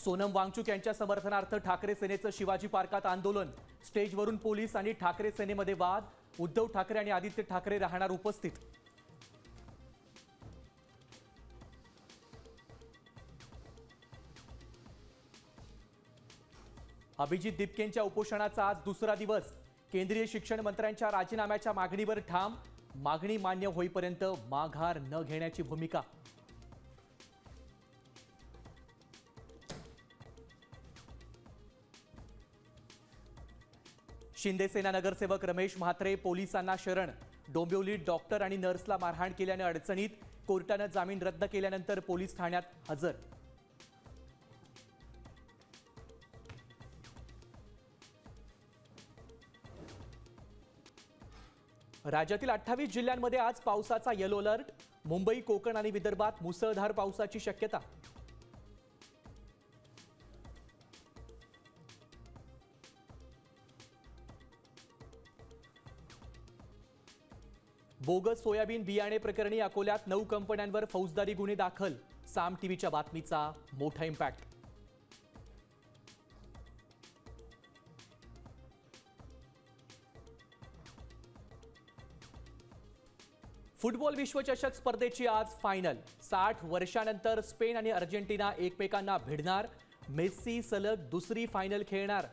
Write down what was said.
सोनम वांगचुक यांच्या समर्थनार्थ ठाकरे सेनेचं शिवाजी पार्कात आंदोलन, स्टेजवरून पोलीस आणि ठाकरे सेनेमध्ये वाद, उद्धव ठाकरे आणि आदित्य ठाकरे राहणार उपस्थित. अभिजित दिपकेंच्या उपोषणाचा आज दुसरा दिवस, केंद्रीय शिक्षण मंत्र्यांच्या राजीनाम्याच्या मागणीवर ठाम, मागणी मान्य होईपर्यंत माघार न घेण्याची भूमिका. शिंदेसेना नगरसेवक रमेश म्हात्रे पोलिसांना शरण, डोंबिवलीत डॉक्टर आणि नर्सला मारहाण केल्याने अडचणीत, कोर्टानं जामीन रद्द केल्यानंतर पोलीस ठाण्यात हजर. राज्यातील 28 जिल्ह्यांमध्ये आज पावसाचा येलो अलर्ट, मुंबई, कोकण आणि विदर्भात मुसळधार पावसाची शक्यता. बोगस सोयाबीन बियाणे प्रकरणी अकोल्यात 9 कंपन्यांवर फौजदारी गुन्हे दाखल, साम टीव्हीच्या बातमीचा मोठा इम्पॅक्ट. फुटबॉल विश्वचषक स्पर्धेची आज फायनल, 60 वर्षांनंतर स्पेन आणि अर्जेंटिना एकमेकांना भिडणार, मेस्सी सलग दुसरी फायनल खेळणार.